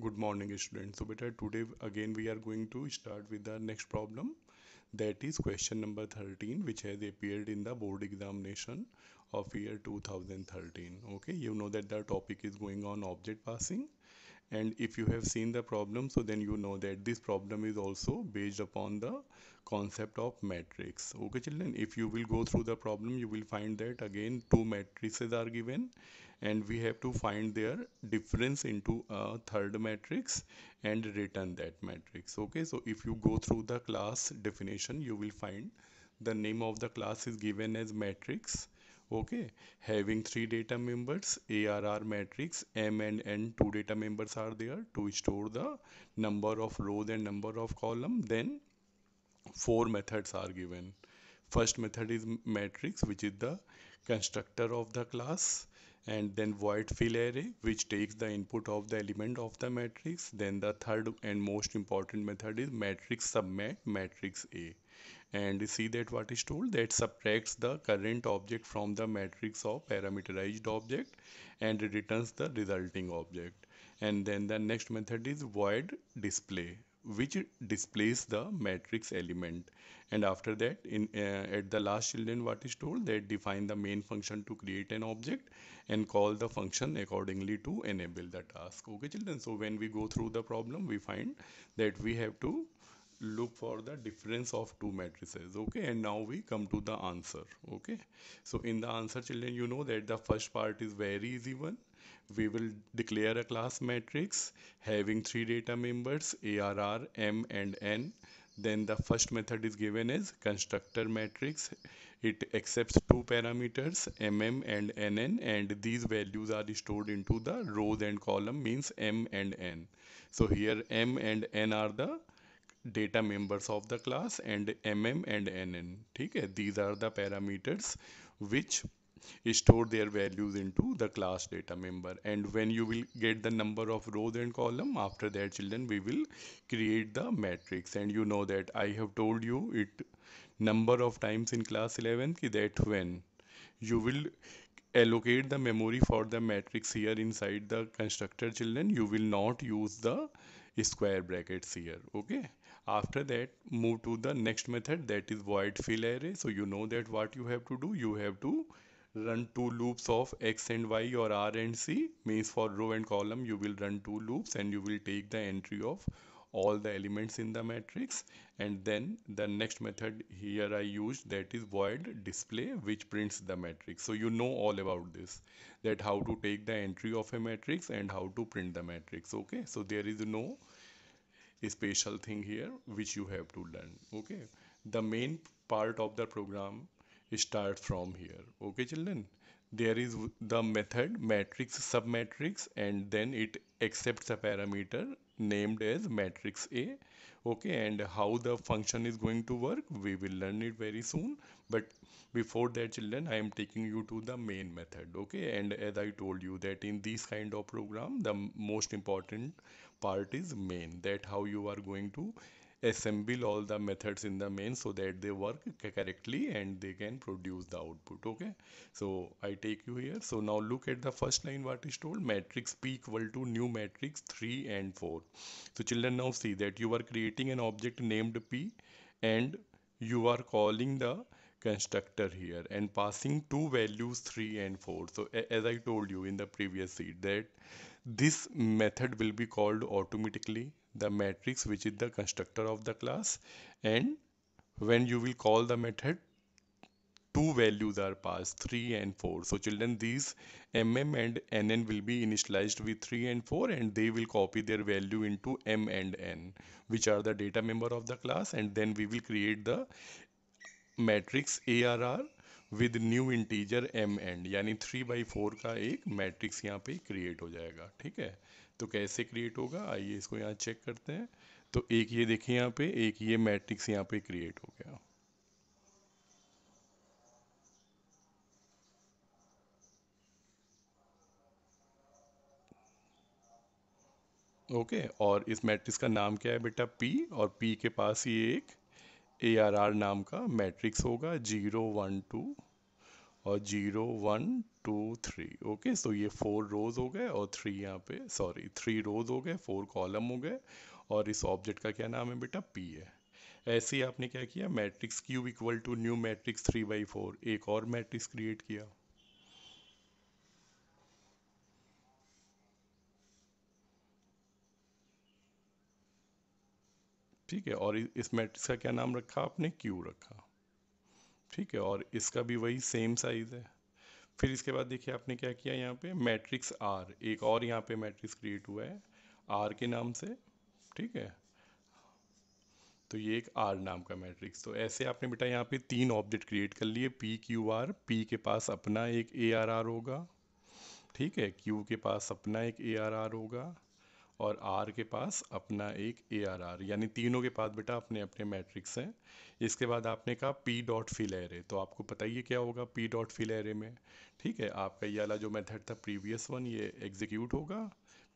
Good morning, students. So, beta, today again we are going to start with the next problem. That is question number 13, which has appeared in the board examination of year 2013. Okay, you know that the topic is going on object passing, and if you have seen the problem, so then you know that this problem is also based upon the concept of matrix. Okay, children, if you will go through the problem, you will find that again two matrices are given, and we have to find their difference into a third matrix and return that matrix. Okay, so if you go through the class definition, you will find the name of the class is given as matrix. Okay, having three data members, ARR matrix, M and N, two data members are there to store the number of rows and number of column. Then four methods are given. First method is matrix, which is the constructor of the class, and then void fill array, which takes the input of the element of the matrix. Then the third and most important method is matrix submat matrix A. And see that what is told, that subtracts the current object from the matrix of parameterized object and returns the resulting object. And then the next method is void display, which displays the matrix element. And after that, in at the last, children, what is told, that define the main function to create an object and call the function accordingly to enable the task. Okay, children, so when we go through the problem, we find that we have to look for the difference of two matrices. Okay, and now we come to the answer. Okay, so in the answer, children, you know that the first part is very easy one. We will declare a class matrix having three data members, ARR, M and N. Then the first method is given as constructor matrix. It accepts two parameters, mm and nn, and these values are stored into the rows and column, means m and n. So here m and n are the data members of the class, and mm and nn, ठीक है, these are the parameters which store their values into the class data member. And when you will get the number of rows and column, after that, children, we will create the matrix. And you know that I have told you it number of times in class 11 that when you will allocate the memory for the matrix here inside the constructor, children, you will not use the square brackets here. Okay, after that, move to the next method, that is void fill array. So you know that what you have to do, you have to run two loops of x and y or r and c, means for row and column you will run two loops, and you will take the entry of all the elements in the matrix. And then the next method here I used, that is void display, which prints the matrix. So you know all about this, that how to take the entry of a matrix and how to print the matrix. Okay, so there is no special thing here which you have to learn. Okay, the main part of the program starts from here. Okay, children, there is the method matrix submatrix, and then it accepts a parameter named as matrix A. Okay, and how the function is going to work, we will learn it very soon. But before that, children, I am taking you to the main method. Okay, and as I told you that in this kind of program, the most important part is main, that how you are going to assemble all the methods in the main so that they work correctly and they can produce the output. Okay, so I take you here. So now look at the first line, what is told, matrix p equal to new matrix 3 and 4. So children, now see that you are creating an object named p, and you are calling the constructor here and passing two values 3 and 4. So as I told you in the previous sheet, that this method will be called automatically the matrix, which is the constructor of the class. And when you will call the method, two values are passed, 3 and 4. So children, these mm and nn will be initialized with 3 and 4, and they will copy their value into m and n, which are the data member of the class. And then we will create the matrix A R R with new integer M and, यानी 3/4 का एक matrix यहाँ पे create हो जाएगा. ठीक है, तो कैसे क्रिएट होगा, आइए इसको यहाँ चेक करते हैं. तो एक ये देखिए यहाँ पे, एक ये मैट्रिक्स यहाँ पे क्रिएट हो गया. ओके, और इस मैट्रिक्स का नाम क्या है बेटा, पी, और पी के पास ही एक ए आर आर नाम का मैट्रिक्स होगा, 0 1 2 और 0 1 2 3। ओके, सो ये 4 रोज हो गए और 3 यहाँ पे, सॉरी 3 रोज हो गए, 4 कॉलम हो गए। और इस ऑब्जेक्ट का क्या नाम है बेटा, पी है। ऐसे ही आपने क्या किया, matrix cube equal to new matrix 3/4, एक और मैट्रिक्स क्रिएट किया। ठीक है, और इस मैट्रिक्स का क्या नाम रखा आपने, क्यू रखा। ठीक है, और इसका भी वही सेम साइज है। फिर इसके बाद देखिए आपने क्या किया, यहाँ पे मैट्रिक्स आर, एक और यहाँ पे मैट्रिक्स क्रिएट हुआ है आर के नाम से। ठीक है, तो ये एक आर नाम का मैट्रिक्स। तो ऐसे आपने बेटा यहाँ पे 3 ऑब्जेक्ट क्रिएट कर लिए, पी क्यू आर। पी के पास अपना एक ए आर आर होगा, ठीक है, क्यू के पास अपना एक ए आर आर होगा, और आर के पास अपना एक ए आर आर, यानी तीनों के पास बेटा अपने अपने मैट्रिक्स हैं। इसके बाद आपने कहा पी डॉट फिल एरे, तो आपको पता ही है क्या होगा पी डॉट फिल एरे में। ठीक है, आपका ये वाला जो मेथड था प्रीवियस वन, ये एग्जीक्यूट होगा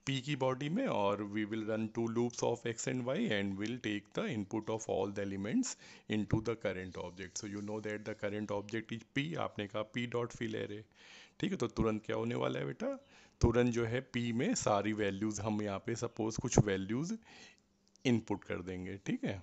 पी की बॉडी में, और we will run 2 loops of X and Y and will take the input of all the elements into the current object. So you know that the current object is P, आपने कहा P dot fill array. ठीक है, तो तुरंत क्या होने वाला है बेटा, तुरंत जो है पी में सारी वैल्यूज़ हम यहाँ पे सपोज कुछ वैल्यूज़ इनपुट कर देंगे। ठीक है,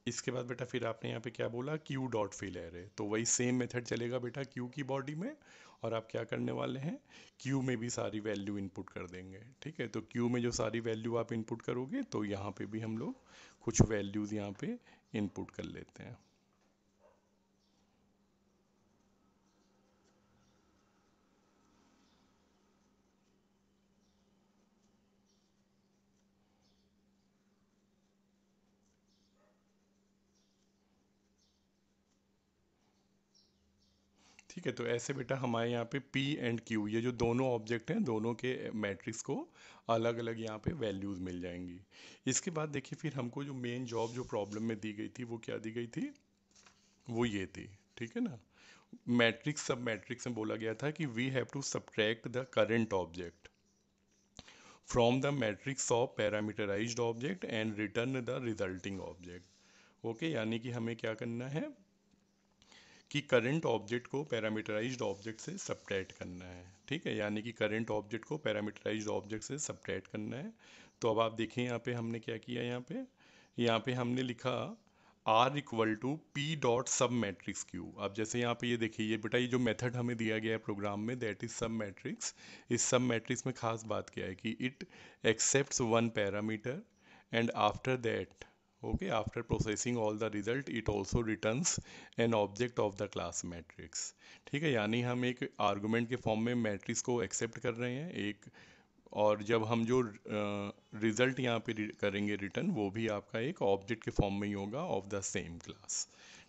इसके बाद बेटा फिर आपने यहाँ पे क्या बोला, क्यू डॉट फिल एरे, तो वही सेम मेथड चलेगा बेटा क्यू की बॉडी में। और आप क्या करने वाले हैं, क्यू में भी सारी वैल्यू इनपुट कर देंगे। ठीक है, तो क्यू में जो सारी वैल्यू आप इनपुट करोगे, तो यहाँ पे भी हम लोग कुछ वैल्यूज़ यहाँ पे इनपुट कर लेते हैं। ठीक है, तो ऐसे बेटा हमारे यहाँ पे P एंड Q, ये जो दोनों ऑब्जेक्ट हैं, दोनों के मैट्रिक्स को अलग अलग यहाँ पे वैल्यूज़ मिल जाएंगी। इसके बाद देखिए फिर हमको जो मेन जॉब जो प्रॉब्लम में दी गई थी, वो क्या दी गई थी, वो ये थी। ठीक है ना, मैट्रिक्स सब मैट्रिक्स में बोला गया था कि we have to subtract the current object from the matrix of parameterised object and return the resulting object. Okay, यानी कि हमें क्या करना है कि करंट ऑब्जेक्ट को पैरामीटराइज्ड ऑब्जेक्ट से सब्ट्रैक्ट करना है। ठीक है, यानी कि करंट ऑब्जेक्ट को पैरामीटराइज्ड ऑब्जेक्ट से सब्ट्रैक्ट करना है। तो अब आप देखें यहाँ पे हमने क्या किया, यहाँ पे हमने लिखा R equal to P dot sub matrix Q. अब जैसे यहाँ पे ये देखिए, ये बेटा ये जो मेथड हमें दिया गया है प्रोग्राम में, दैट इज सब मैट्रिक्स। इस सब मैट्रिक्स में खास बात क्या है कि it accepts one parameter and after that, okay, after processing all the result it also returns an object of the class matrix। ठीक है, यानी हम एक आर्गुमेंट के फॉर्म में मैट्रिक्स को एक्सेप्ट कर रहे हैं एक, और जब हम जो रिजल्ट यहाँ पे करेंगे रिटर्न, वो भी आपका एक ऑब्जेक्ट के फॉर्म में ही होगा ऑफ द सेम क्लास।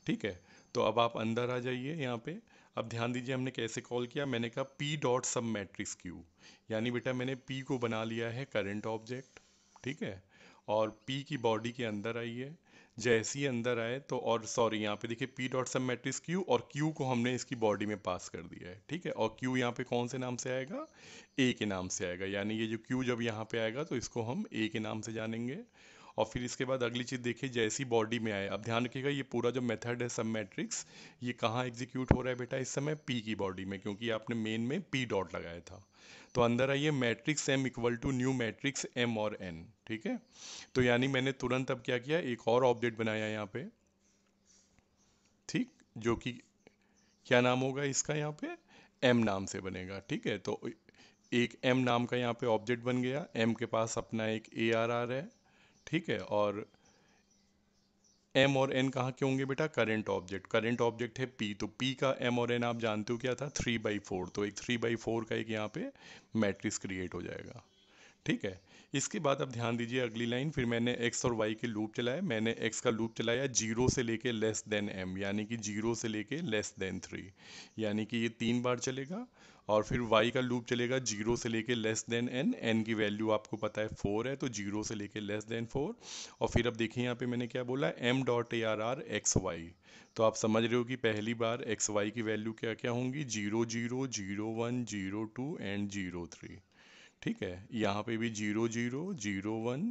ठीक है, तो अब आप अंदर आ जाइए यहाँ पे। अब ध्यान दीजिए हमने कैसे कॉल किया, मैंने कहा P dot sub matrix Q, यानी बेटा मैंने पी को बना लिया है करंट ऑब्जेक्ट। ठीक है, और पी की बॉडी के अंदर आइए, जैसे ही अंदर आए तो, और सॉरी यहाँ पे देखिए P dot sub matrix Q, और क्यू को हमने इसकी बॉडी में पास कर दिया है। ठीक है, और क्यू यहाँ पे कौन से नाम से आएगा, ए के नाम से आएगा, यानी ये जो क्यू जब यहाँ पे आएगा तो इसको हम ए के नाम से जानेंगे। और फिर इसके बाद अगली चीज़ देखिए, जैसी बॉडी में आए, अब ध्यान रखिएगा ये पूरा जो मेथड है सब मैट्रिक्स, ये कहाँ एग्जीक्यूट हो रहा है बेटा, इस समय पी की बॉडी में, क्योंकि आपने मेन में पी डॉट लगाया था। तो अंदर आइए, matrix M equal to new matrix M और एन। ठीक है, तो यानी मैंने तुरंत अब क्या किया, एक और ऑब्जेक्ट बनाया यहाँ पे। ठीक, जो कि क्या नाम होगा इसका, यहाँ पे एम नाम से बनेगा। ठीक है, तो एक एम नाम का यहाँ पे ऑब्जेक्ट बन गया, एम के पास अपना एक ए आर आर है। ठीक है, और एम और एन कहाँ के होंगे बेटा, करंट ऑब्जेक्ट है पी, तो पी का एम और एन आप जानते हो क्या था, 3/4, तो एक 3/4 का एक यहाँ पे मैट्रिक्स क्रिएट हो जाएगा। ठीक है। इसके बाद अब ध्यान दीजिए अगली लाइन, फिर मैंने एक्स और वाई के लूप चलाए। मैंने एक्स का लूप चलाया जीरो से लेके लेस देन एम, यानी कि जीरो से लेके लेस देन 3, यानी कि ये 3 बार चलेगा। और फिर वाई का लूप चलेगा जीरो से लेके लेस देन एन, एन की वैल्यू आपको पता है 4 है, तो जीरो से लेके लेस देन 4। और फिर अब देखिए यहाँ पे मैंने क्या बोला, M dot A R R X Y. तो आप समझ रहे हो कि पहली बार एक्स वाई की वैल्यू क्या क्या होंगी, 0 0 0 1 0 2 एंड 0 3। ठीक है, यहाँ पे भी 0 0 0 1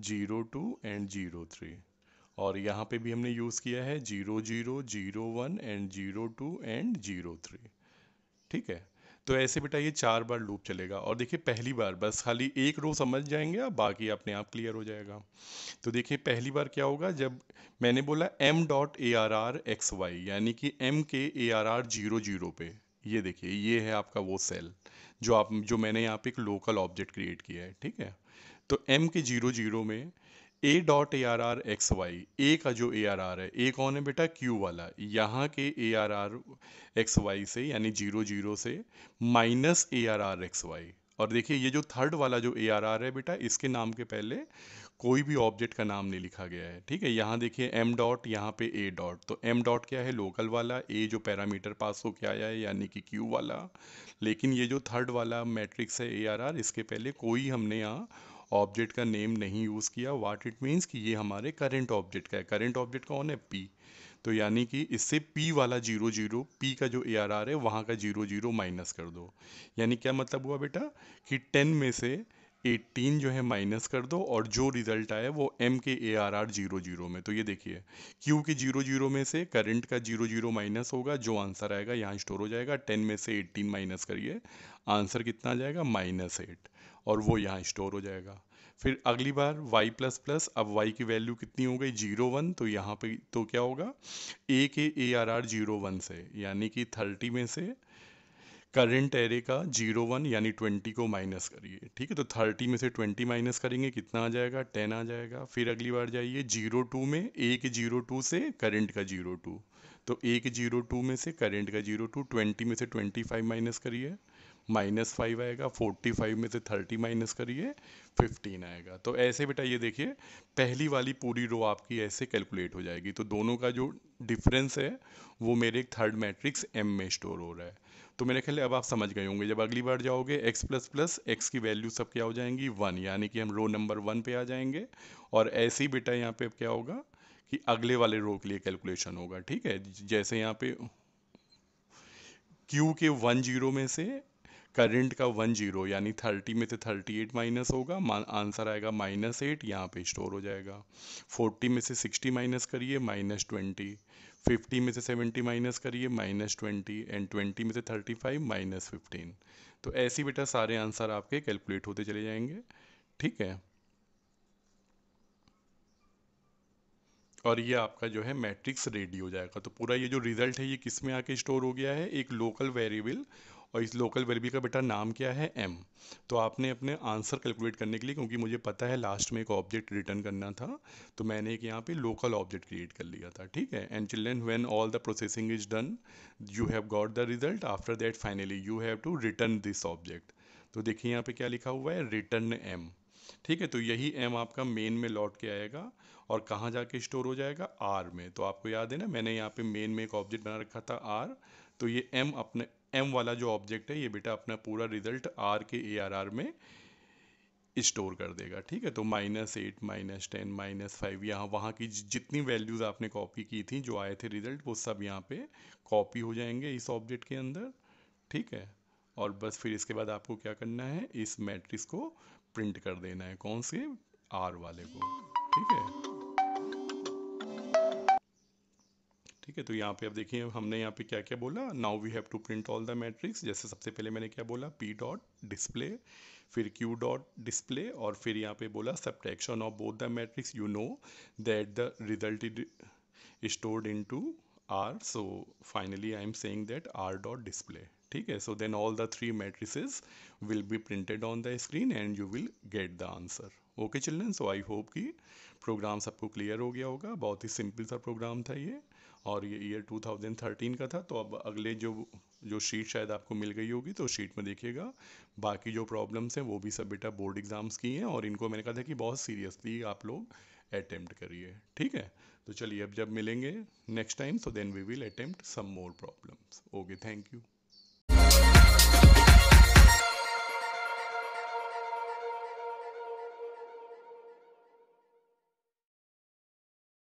0 2 एंड 0 3। और यहाँ पे भी हमने यूज़ किया है 0 0 0 1 एंड 0 2 एंड 0 3। ठीक है। तो ऐसे बेटा ये 4 बार लूप चलेगा। और देखिए पहली बार बस खाली एक रो समझ जाएंगे आप, बाकी अपने आप क्लियर हो जाएगा। तो देखिए पहली बार क्या होगा, जब मैंने बोला M dot A R R X Y, यानी कि एम के ए आर आर 0 0 पे, ये देखिए ये है आपका वो सेल जो मैंने यहाँ पे एक लोकल ऑब्जेक्ट क्रिएट किया है। ठीक है। तो एम के 0 0 में A dot A R R X Y, A का जो ए आर आर है, ए कौन है बेटा, क्यू वाला, यहाँ के A R R X Y से, यानी 0 0 से minus A R R X Y. और देखिए ये जो थर्ड वाला जो ए आर आर है बेटा, इसके नाम के पहले कोई भी ऑब्जेक्ट का नाम नहीं लिखा गया है। ठीक है, यहाँ देखिए एम डॉट, यहाँ पे ए डॉट, तो एम डॉट क्या है, लोकल वाला, ए जो पैरामीटर पास हो के आया है यानी कि क्यू वाला। लेकिन ये जो थर्ड वाला मैट्रिक्स है ए आर आर, इसके पहले कोई हमने यहाँ ऑब्जेक्ट का नेम नहीं यूज़ किया। व्हाट इट मीन्स कि ये हमारे करंट ऑब्जेक्ट का है। करंट ऑब्जेक्ट कौन है, पी। तो यानी कि इससे पी वाला 0 0, पी का जो ए आर आर है वहाँ का 0 0 माइनस कर दो। यानी क्या मतलब हुआ बेटा, कि 10 में से 18 जो है माइनस कर दो, और जो रिजल्ट आया वो एम के ए आर आर 0 0 में। तो ये देखिए क्यू के 0 0 में से करंट का 0 0 माइनस होगा, जो आंसर आएगा यहाँ स्टोर हो जाएगा। 10 में से 18 माइनस करिए, आंसर कितना आ जाएगा, -8, और वो यहाँ स्टोर हो जाएगा। फिर अगली बार y प्लस प्लस, अब y की वैल्यू कितनी हो गई, 0 1, तो यहाँ पे तो क्या होगा, a के ए आर आर 0 1 से, यानी कि 30 में से करंट एरे का 0 1 यानी 20 को माइनस करिए। ठीक है, तो 30 में से 20 माइनस करेंगे, कितना आ जाएगा, 10 आ जाएगा। फिर अगली बार जाइए 0 2 में, a के 0 2 से करंट का 0 2, तो a के 0 2 में से करंट का 0 2, 20 में से 25 माइनस करिए, -5 आएगा। 45 में से 30 माइनस करिए, 15 आएगा। तो ऐसे बेटा ये देखिए पहली वाली पूरी रो आपकी ऐसे कैलकुलेट हो जाएगी। तो दोनों का जो डिफरेंस है वो मेरे एक थर्ड मैट्रिक्स एम में स्टोर हो रहा है। तो मेरे ख्याल अब आप समझ गए होंगे। जब अगली बार जाओगे एक्स प्लस प्लस, एक्स की वैल्यू सब क्या हो जाएंगी, 1, यानी कि हम रो नंबर 1 पे आ जाएंगे। और ऐसे ही बेटा यहाँ पे अब क्या होगा कि अगले वाले रो के लिए कैलकुलेशन होगा। ठीक है, जैसे यहाँ पे क्यू के 1 0 में से करंट का 1 0, यानी 30 में से 38 माइनस होगा, आंसर आएगा -8, यहाँ पे स्टोर हो जाएगा। 40 में से 60 माइनस करिए, -20। 50 में से 70 माइनस करिए, -20, एंड 20 में से 35 -15। तो ऐसे ही बेटा सारे आंसर आपके कैलकुलेट होते चले जाएंगे। ठीक है, और ये आपका जो है मैट्रिक्स रेडी हो जाएगा। तो पूरा ये जो रिजल्ट है ये किस में आके स्टोर हो गया है, एक लोकल वेरिएबल। और इस लोकल वेरिएबल का बेटा नाम क्या है, एम। तो आपने अपने आंसर कैलकुलेट करने के लिए, क्योंकि मुझे पता है लास्ट में एक ऑब्जेक्ट रिटर्न करना था, तो मैंने एक यहाँ पे लोकल ऑब्जेक्ट क्रिएट कर लिया था। ठीक है, and children when all the processing is done, you have got the result, after that finally you have to return this object. तो देखिए यहाँ पे क्या लिखा हुआ है, रिटर्न एम। ठीक है, तो यही एम आपका मेन में लौट के आएगा, और कहाँ जाके स्टोर हो जाएगा, आर में। तो आपको याद है ना, मैंने यहाँ पे मेन में एक ऑब्जेक्ट बना रखा था आर। तो ये एम अपने एम वाला जो ऑब्जेक्ट है ये बेटा अपना पूरा रिजल्ट आर के ए आर आर में स्टोर कर देगा। ठीक है, तो -8, -10, -5, यहाँ वहाँ की जितनी वैल्यूज़ आपने कॉपी की थी जो आए थे रिजल्ट, वो सब यहाँ पे कॉपी हो जाएंगे इस ऑब्जेक्ट के अंदर। ठीक है, और बस फिर इसके बाद आपको क्या करना है, इस मैट्रिक्स को प्रिंट कर देना है, कौन से, आर वाले को। ठीक है, ठीक है, तो यहाँ पे अब देखिए हमने यहाँ पे क्या क्या बोला, now we have to print all the matrix. जैसे सबसे पहले मैंने क्या बोला, पी डॉट डिस्प्ले, फिर क्यू डॉट डिस्प्ले, और फिर यहाँ पे बोला subtraction of both the matrix, you know that the result is stored into R. So finally I am saying that R dot display. ठीक है, so then all the three matrices will be printed on the screen and you will get the answer. Okay children, so I hope कि programme सबको clear हो गया होगा। बहुत ही simple सा programme था ये, और ये ईयर 2013 का था। तो अब अगले जो शीट शायद आपको मिल गई होगी, तो शीट में देखिएगा बाकी जो प्रॉब्लम्स हैं वो भी सब बेटा बोर्ड एग्जाम्स की हैं, और इनको मैंने कहा था कि बहुत सीरियसली आप लोग अटेम्प्ट करिए, ठीक है। तो चलिए अब जब मिलेंगे next time, so then we will attempt some more problems. Okay, thank you.